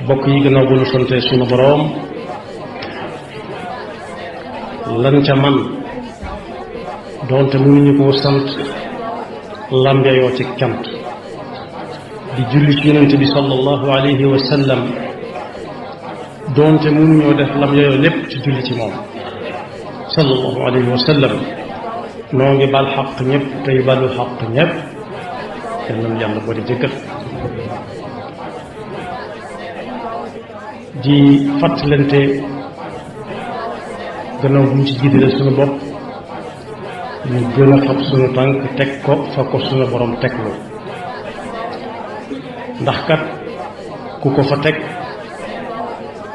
bokk yi gannaaw bu ñu sante sunu boroom lan ca man doonte mënuñu koo sant lambeyoo ci cant di julli ci yonent bi sallallahu alayhi wa sallam doonte mënuñoo def lambeyoo lépp ci julli ci moom sallallahu alayhi wa sallam noo ngi bal xaq ñëpp tey balu xaq ñëpp yal na yàlla boo di jëkkal di fàttalante gannaaw bu ñu ci jiitale suñu bopp ñu gën a fab suñu tànk teg ko fa ko suñu borom teglu ndax kat ku ko fa teg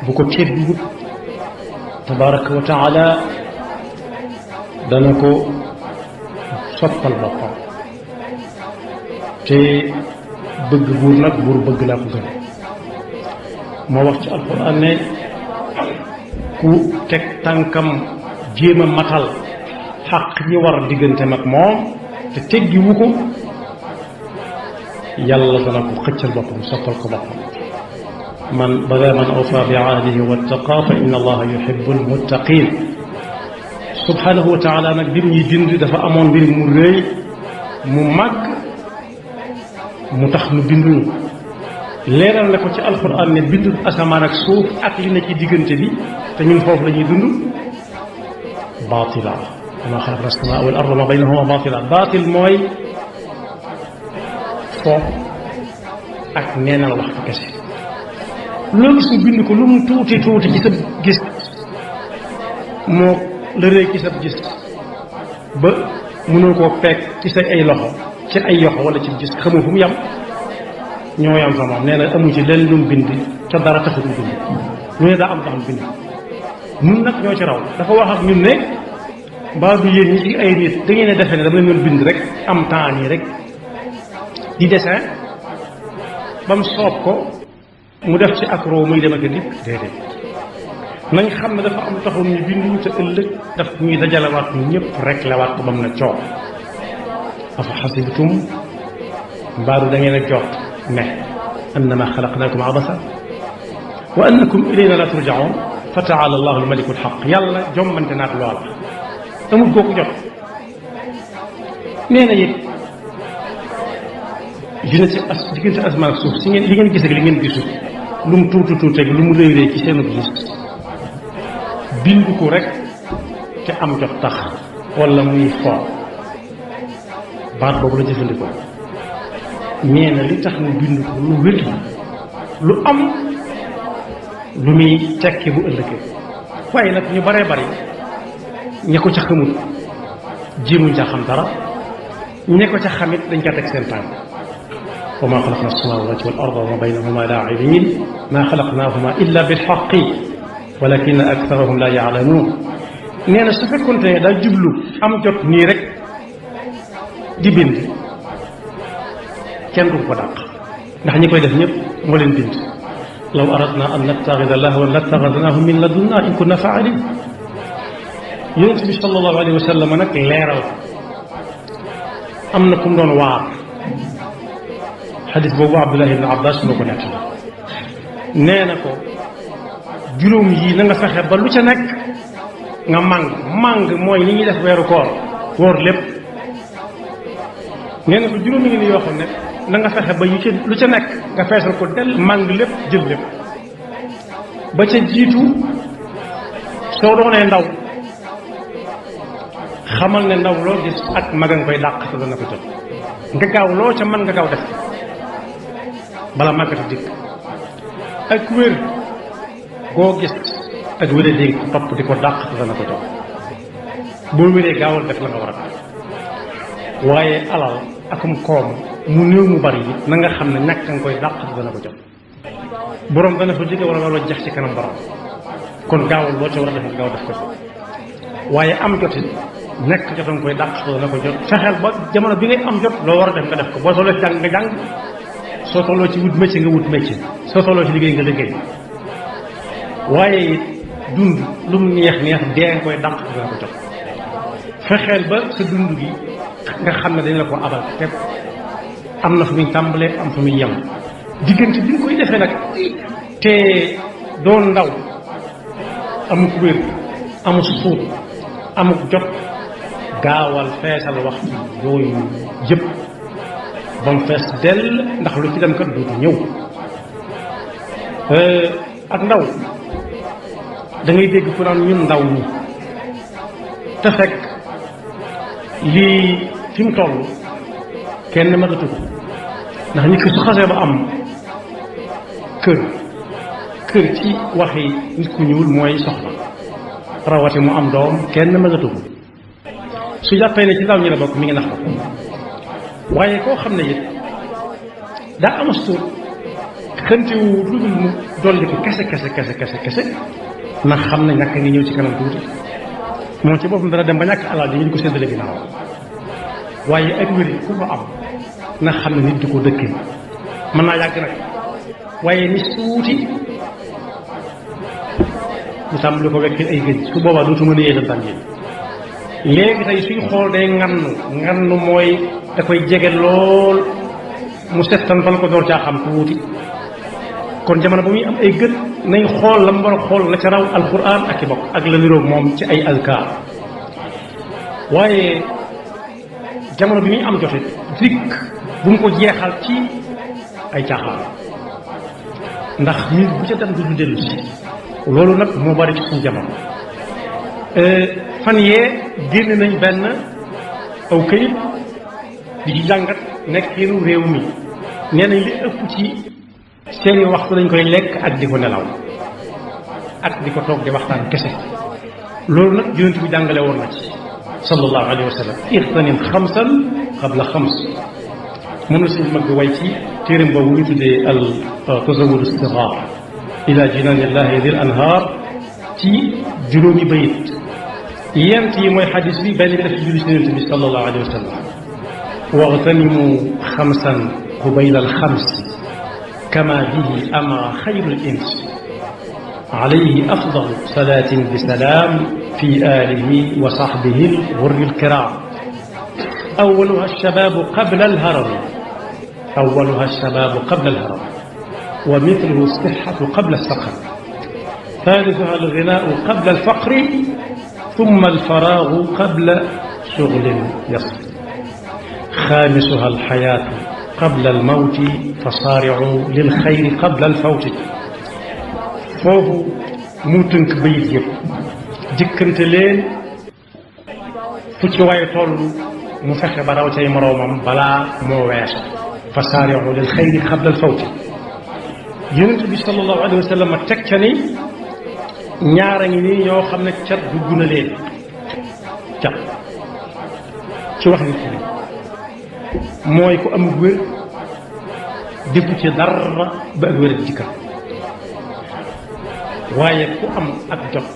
bu ko tegguwut tabaraka wa taala dana ko soppal boppam te bëgg buur nag buur bëgg laa ko gën moo wax ci alquran ne ku teg tànkam jéem a matal xaq ñi war digganteem ak moom te teggiwu ko yàlla dana ko xëccal boppam soppal ko boppam man awfa bi ahdihi wattaqa fa inna allaha yuhibbul muttaqin subhanahu wa taala nag bi ñuy bind dafa amoon mbir mu rëy mu màgg mu tax nu binduñu leeral na ko ci alquran ne bindul asamaan ak suuf ak li na ci diggante bi te ñun foofu la ñuy dund baatila wa maa xalaqna as-samaa wal arda wa maa baynahuma baatila baatil mooy foofu ak neenal wax kese loo gis ñu bind ko lu mu tuuti tuuti ci sa gis moo la rëy ci sa gis ba mënoo koo peeg ci sa ay loxo ci ay yoxo wala ci gis xamoo fu mu yam ñoo yam fa moom nee na amu ci leen lu mu bind ca dara taxut mu bind ñu ne daa am tax mu bind ñun nag ñoo ci raw dafa wax ak ñun ne mbaa du yéen ñi ci ay nit da ngeen a defe ne dama leen doon bind rek am temps nii rek di dessin ba mu soob ko mu def ci ak roo muy dem ak dikk déedéet nañ xam ne dafa am taxoon ñu bind ñu te ëllëg daf ñuy dajalewaat ñu ñëpp rek lewaat ko ba mu ne coow afa xasibtum mbaaru da ngeen a jot ne annama xalaqnaakum abasa wa annakum ilayna la turjaun fa taala allahu almaliku alxaq yàlla jommante naat loola amul kooku jot nee na it dina ci diggante asmaan ak suuf si ngeen li ngeen gis ak li ngeen gisul lu mu tuuti tuuti ak lu mu réy réy ci seenu gis bind ko rek te am jot tax wala muy foo baat boobu la jëfandikoo nee na li tax mu bind ko lu wér la lu am lu muy tekki bu ëllëgee waaye nag ñu baree bari ña ko ca xamul jéemuñ ca xam dara ña ko ca xamit dañ ca teg seen tànk wa maa xalaqna as-samaawaati wal arda wa maa baynahuma laa'ibiin maa xalaqnaahuma illa bilxaqi walakina aktharahum laa ya'lamuun nee na su fekkoonte ne daa jublu am jot nii rek di bind kenn du ko dàq ndax ñi koy def ñëpp moo leen bind law aradna an nattaxida lahwan lattaxadnaahu min ladunna in kunna fa'ilin yonent bi sallallahu alayhi wa sallam nag leeral am na ku mu doon waar xadis boobu Abdullah ibn Abbas moo ko nekk nee na ko juróom yi na nga fexe ba lu ca nekk nga màng mooy ni ñuy def weeru koor wóor lépp nee na ko juróomi ngi ni yoo xam ne na nga fexe ba yu ca lu ca nekk nga feesal ko del màng lépp jël lépp ba ca jiitu soo doonee ndaw xamal ne ndaw loo gis ak mag nga koy dàq te dana ko jot nga gaaw loo ca mën nga gaaw def bala màggata dikk ak wér goo gis ak wéree dégg ko topp di ko dàq te dana ko jot boo wéree gaawal def la nga war a def waaye alal akum koom mu néew mu bari yi na nga xam ne ñàkk nga koy dàq te dana ko jot borom dana fa jóge wala looloo jax ci kanam borom kon gaawal loo ca war a def nga gaaw def ko ci waaye am jotit nekk jot nga koy dàq te dana ko jot fexeel ba jamono bi ngay am jot loo war a def nga def ko boo tolloo ci jàng nga jàng soo tolloo ci wut métier nga wut métier soo tolloo ci liggéey nga liggéey waaye it dund lu mu neex neex dee nga koy dàq te dana ko jot fexeel ba sa dund gi nga xam ne dañ la ko abal te am na fu muy tàmbalee am fu muy yem diggante bi nga koy defee nag te doon ndaw amuk wér amuk suut amuk jot gaawal feesal waxtu yooyu yëpp ba mu fees dell ndax lu ci dem kat dootu ñëw ak ndaw da ngay dégg ku naan ñun ndaw ñi te fekk lii fi mu toll kenn magatu ko ndax nit ki su xasee ba am kër ci waxi nit ku ñuul mooy soxla rawati mu am doom kenn magatu ko su jàppee ne ci ndaw ñi la bokk mi ngi nax ko waaye koo xam ne it daa amas tuut xëntiwu lu dul mu dolli ko kese na xam ne ñàkk ngi ñëw ci kanam tuuti moom ci boppam dana dem ba ñàkk alal dañu di ko séddale ginnaaw waaye ak wér ku ko am na xam ne nit di ko dëkkee mën naa yàgg nag waaye ni suuti mu tàmbali ko wekk ay gëj su boobaa dootu mën a yéetal tam yi léegi tey suy xool day ngannu mooy da koy jege lool mu settantal ko door caa xam tuuti kon jamono ba muy am ay gët nañ xool la mu war a xool la ca raw alquran ak i bokk ak la niroog moom ci ay alkaar waaye jamono bi muy am jote dikk bu mu ko jeexal ci ay caaxaan ndax nit bu ca dem du dellu si loolu nag moo bari ci suñu jamono fan yee génn nañ benn aw këyit di ci jàngat nekkinu réew mi nee nañ li ëpp ci seeni waxtu dañ koy lekk ak di ko nelaw ak di ko toog di waxtaan kese loolu nag yonent bi jàngale woon na ci sallallahu alayhi wa sallam ixtanim xamsan qabla xams moom la suñu mag bi way ci téeram boobu ñu tuddee al tazawudu sigar ila jinaanillahi dil anhaar ci juróomi bayit yent yi mooy xadis bi benn bi def ci julli ci yonent bi sallallahu alayhi wa sallam waxtanimu xamsan qubayla al xams kama bihi amara xayrul ins alayhi afdalu salaatin bi salaam fi aalihi wa saxbihi al-ghurri al-kiraam awwaluha ash-shabaabu qabla al-harami wa mithluhu as-sihhatu qabla as-saqam thalithuha al-ghinaa'u qabla al-faqri thumma al-faraagu qabla shughli yasir xaamisuha al-hayaatu qabla al-mawti fasaari'u lil-xayri qabla al-fawti foofu mu tënk bayit yëpp jëkkante leen fu ci waaye toll mu fexe ba raw cay moroomam balaa moo weesu fasaari'u lil-xayri qabla al-fawti yonent bi sallallahu alayhi wa sallam teg ca ni ñaara ngi nii ñoo xam ne cat dugg na leen cat ci wax nit ñi mooy ku am wér defu ci dara ba ak wér dikkal waaye ku am ak jot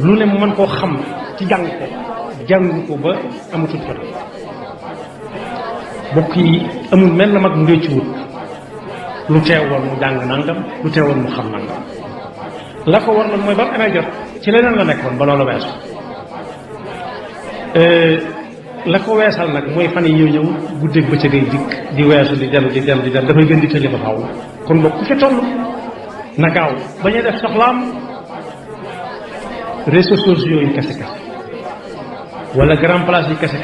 lu ne mu mën koo xam ci jàng ko ba amatul jot bokk yi amul mel na mag mu dee ci wut lu teewoon mu jàng nangam lu teewoon mu xam nangam la ko war na mooy ba mu amee jot ci leneen la nekkoon ba loolu weesu la ko weesal nag mooy fan yi ñëw guddeeg bëccëg ay dikk di weesu di dem dafay gën di tëli ba faaw kon bokk ku fi toll na gaaw bañ a def soxlaam réseaux sociaux yi kese wala grand place yi kese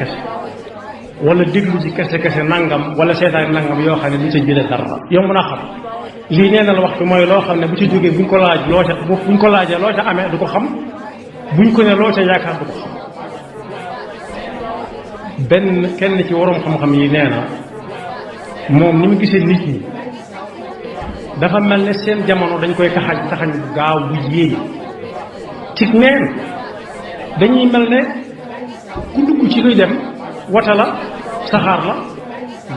wala déglu ci kese nangam wala seetaan nangam yoo xam ne du ca jëlee dara yomb naa xam lii nee na la waxtu mooy loo xam ne bu ci jógee buñ ko laajee loo ca amee du ko xam buñ ko ne loo ca yaakaar du ko xam kenn ci waroom xam-xam yi nee na moom ni mu gisee nit ñi dafa mel ne seen jamono dañ koy taxañ bu gaaw bu yéey ci neen dañuy mel ne ku dugg ci luy dem wata la saxaar la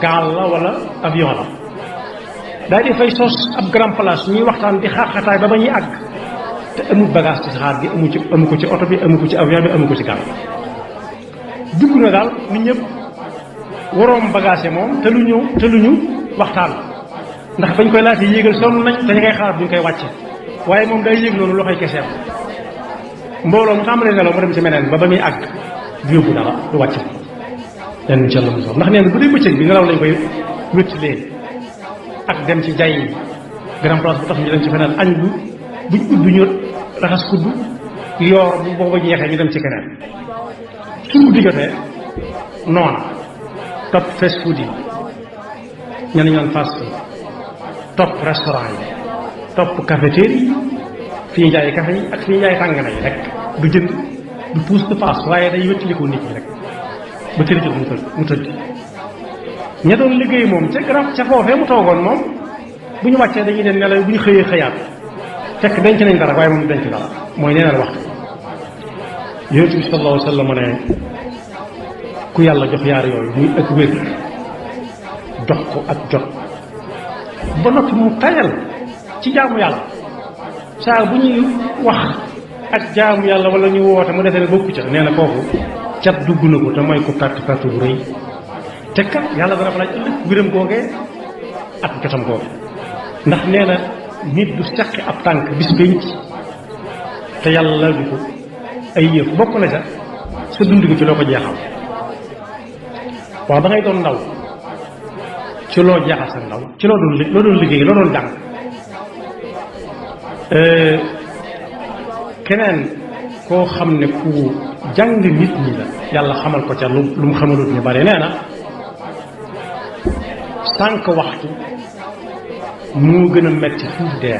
gaal la wala avion la daal di fay sos ab grand place ñuy waxtaan di xaaxataay ba ñuy àgg te amul bagage ci saxaar gi amu ko ci oto bi amu ko ci avion bi amu ko ci gaal dugg na daal nit ñëpp waroom bagage moom te lu ñu waxtaan ndax bañ koy laata yéegal sonn nañ te ñu ngay xaar buñ koy wàcce waaye moom day yéeg noonu loxoy keseem mbooloo mu tàmbalee nelaw mu dem ci meneen ba muy àgg du yóbbu dara du wàcce len ci Yàlla musal ndax nee na bu dee bëccëg bi nelaw lañ koy wétti leen ak dem ci jay grand place bu tax ñu dem ci feneen añ buñ ubbi ñu raxas kudd yoor bu booba jeexee ñu dem ci keneen su guddi jotee noona topp fast food yi ñenn ñu naan fast food topp restaurant yi topp cafetière yi fii njaay café yi ak fii njaay tàngana yi rek du jënd du puus du paas waaye day wéttalikoo nit ñi rek ba tëri jot mu tëdd ña doon liggéey moom ca garab ca foofee mu toogoon moom bu ñu wàccee dañuy dem nelaw bu ñu xëyee xëyaat fekk denc nañ dara waaye moom denc dara mooy neenal waxtu yonent bi sallallahu alayhi wa sallam ne ku yàlla jox yaar yooyu muy ak wér jox ko ak jot ba noppi mu tayal ci jaamu yàlla saa bu ñuy wax ak jaamu yàlla wala ñu woote mu defee ne bokku ca nee na kooku cat dugg na ko te mooy ko perte perte bu rëy te kat yàlla dana ko laaj ëllëg wéram googee ak jotam googe ndax nee na nit du seqi ab tànk bis pénc te yàlla la du ko ay yëf bokk na ca sa dund gi ci loo ko jeexal waaw da ngay doon ndaw ci loo jeexal sa ndaw ci loo doon liggéey loo doon jàng keneen koo xam ne ku jàng nit ñi la yàlla xamal ko ca lu mu xamalut ñu bare nee na sànq waxtu moo gën a metti fuuf dee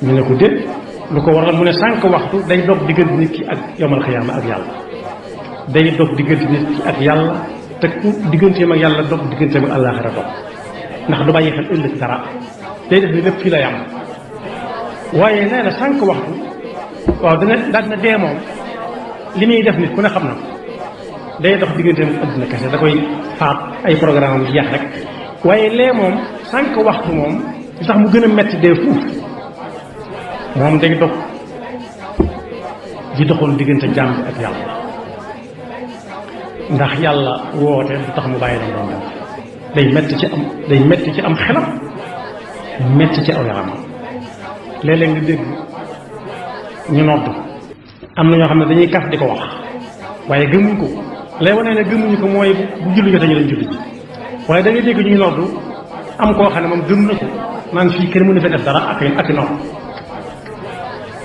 ñu ne ko déet lu ko waral mu ne sànq waxtu day dog diggante nit ki ak yomal xiyaama ak yàlla day dog diggante nit ki ak yàlla te ku digganteem ak yàlla dog digganteem ak àllaaxira dog ndax du bàyyi xel ëllëg dara day def ni lépp fii la yam waaye nee na sànq waxtu waaw daal na dee moom li muy def nit ku ne xam na day dox digganteem ak àdduna kese da koy faat ay programme am jeex rek waaye lee moom sànq waxtu moom li tax mu gën a metti dee fuuf moom day dog di doxoon diggante jaam bi ak yàlla ndax yàlla woote du tax mu bàyyi la doon def day metti ci am xelam metti ci aw yaramam léeg-léeg nga dégg ñu nodd am na ñoo xam ne dañuy kaf di ko wax waaye gëmuñ ko lay wane ne gëmuñu ko mooy bu julli jotee ñu lañ julli ji waaye da ngay dégg ñuy nodd am koo xam ne moom gëm na ko naan fii kenn mënu fa def dara ak nodd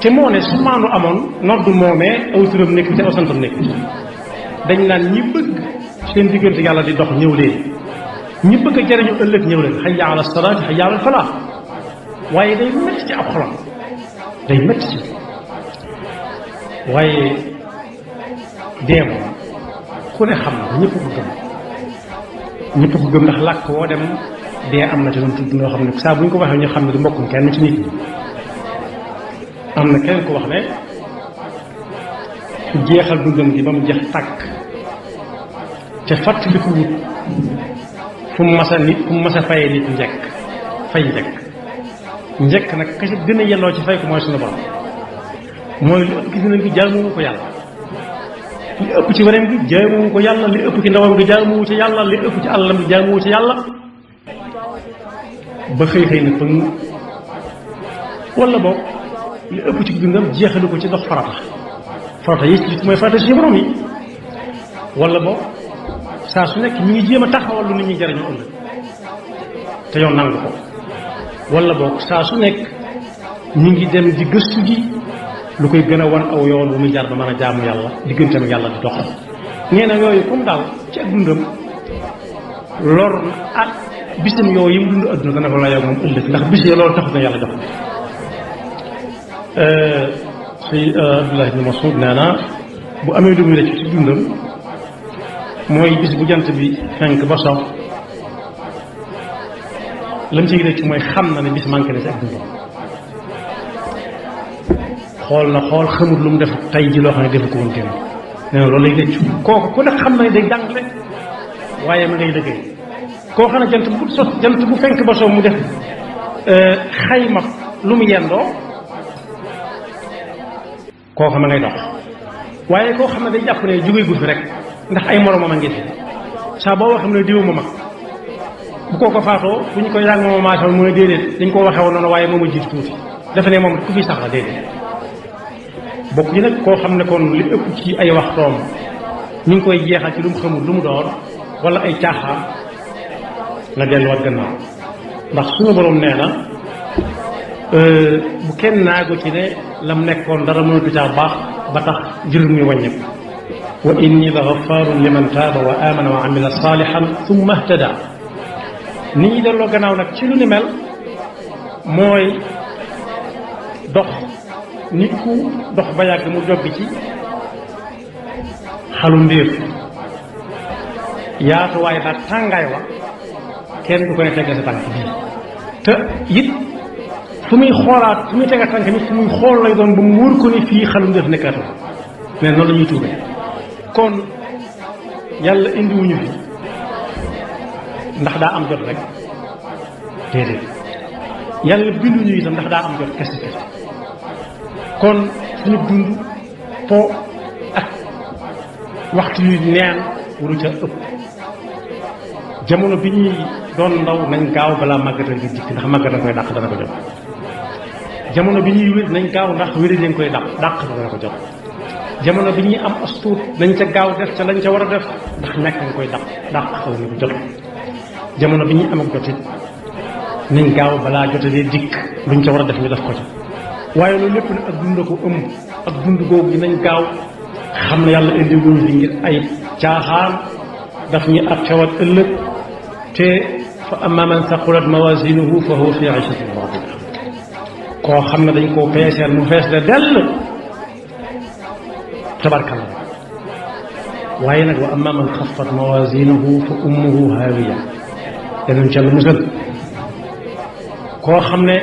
te moo ne su maandu amoon nodd moomee aw turam nekk te aw santam nekk dañ naan ñi bëgg seen diggante yàlla di dox ñëw leen ñi bëgg a jariñu ëllëg ñëw leen hayya ala salaat hayya ala falaax waaye day métti ci ab xolam day métti ci waaye dee moom ku ne xam na ñëpp ko gëm ndax làkk woo dem dee am na ci doon tudd noo xam ne saa bu ñu ko waxee ñu xam ne du mbokkum kenn ci nit ñi am na keneen ko wax ne ku jeexal dundam gi ba mu jeex tàkk te fàttali ko wut fu mu mas a fayee nit njekk fay njekk nag ka ci gën a yelloo ci fay ko mooy suñu borom mooy li ëpp ci dinañ bi jaamuwu ko yàlla li ëpp ci weneen bi jaamuwu ko yàlla li ëpp ci ndawam bi jaamuwu ci yàlla li ëpp ci àllam bi jaamuwu ci yàlla ba xëy na pëng wala boog li ëpp ci dundam jeexalu ko ci dox farata yi ci mooy farata ci borom yi wala boog saa su nekk ñu ngi jéem a taxawal lu nit ñi jariñu ëllëg te yow nangu ko wala boog saa su nekk ñu ngi dem di gëstu ji lu koy gën a wan aw yoon bu muy jaar ba mën a jaamu yàlla digganteem ak yàlla di dox nee na yooyu comme daal ci ak dundam lor na ak bisam yooyu yi mu dund adduna dana ko la yow moom ëllëg ndax bis yi loolu taxut na yàlla jox si Abdullah ibn Mas'ud nee na bu amee lu muy rëcc ci dundam mooy bis bu jant bi fenk ba sox lam ci rëcc mooy xam na ne bis manqué na ci ak dundam xool xamul lu mu def tey ji loo xam ne defu ko woon démb nee na loolu lay rëccu kooku ku ne xam na ne day jàngale waaye ma ngay liggéey koo xam ne jant bu fenk ba sox mu def xayma lu mu yendoo koo xam ne ngay dox waaye koo xam ne day jàpp ne jóge gu fi rek ndax ay moromam a ngi fi saa boo waxee ne diw ma mag bu koo ko faatoo bu ñu koy yàgg moom maasal mu ne déedéet dañ koo waxee woon noonu waaye moom a jiitu tuuti dafa ne moom ku fi sax la déedéet bokk yi nag koo xam ne kon li ëpp ci ay waxtoom ñu ngi koy jeexal ci lu mu xamul lu mu doon wala ay caaxaan na delluwaat gannaaw ndax suñu borom nee na bu kenn naagu ci ne lam nekkoon dara mënatu caa baax ba tax jërëm muy wàññeeku wa inni la gaffaarun liman taaba wa amana wa amila salihan thumma ihtada nit ñi delloo gannaaw nag ci lu ni mel mooy dox nit ku dox ba yàgg mu joggi ci xalu ndéef yaatuwaay ba tàngaay wa kenn du ko ne tegg sa tànk bii te it fu muy xoolaat fu muy tega tànk nit fu muy xool lay doon ba mu wóor ko ni fii xalu ndéef nekkaatu mais noonu la ñuy tuubee kon yàlla indiwuñu fi ndax daa am jot rek déedéet yàlla binduñu itam ndax daa am jot kese kese kon suñu dund po ak waxtu yu neen waru ca ëpp jamono bi ñuy doon ndaw nañ gaaw balaa màggat gi dikk ndax màggat na koy dàq dana ko jot jamono bi ñuy wér nañ gaaw ndax wéri dañ koy dàq dana ko jot jamono bi ñuy am astuut nañ ca gaaw def ca lañ ca war a def ndax ñàkk nga koy dàq xaw ni ko jot jamono bi ñuy am ak jotit nañ gaaw balaa jotee dikk luñ ca war a def ñu def ko ca waaye loolu lépp nag ak dund ko ëmb ak dund googu yi nañ gaaw xam ne yàlla indi wuñu fi ngir ay caaxaan daf ñu ak xewat ëllëg te fa amma man saqulat mawazinuhu fa huwa fi ishatin raadiya koo xam ne dañ koo peeseel mu fees de dell tabarkalla waaye nag wa amma man xaffat mawazinuhu fa ummuhu haawiya danañ ca la musal koo xam ne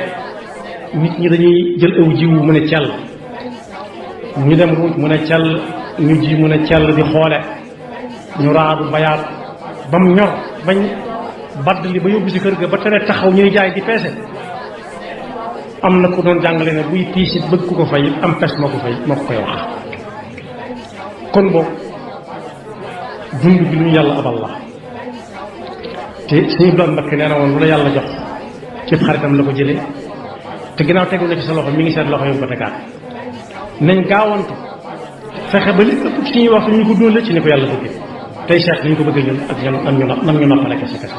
nit ñi dañuy jël aw jiwu mu ne cell ñu dem ruuj mu ne cell ñu ji mu ne cell di xoole ñu raadu bayaat ba mu ñor bañ badd li ba yóbbu si kër ga ba tere taxaw ñuy jaay di peese am na ku doon jàngale ne buy piisit bëgg ku ko fay am pes moo ko koy wax kon boog dund bi lu ñu yàlla abal la te suñu doon mbakki nee na woon lu la yàlla jox ci xaritam la ko jëlee te ginnaaw tegu na ci sa loxo mi ngi seet loxo yu ko tegaat nañ gaawantu fexe ba li ëpp ci ñuy wax ñu ko dóole ci ni ko yàlla bëggee tey seet ni ñu ko bëggee ñun ak nam ñu noppale kese kese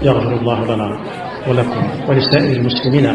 yaxfirullahu lana wa lakum wa li saa'iril muslimina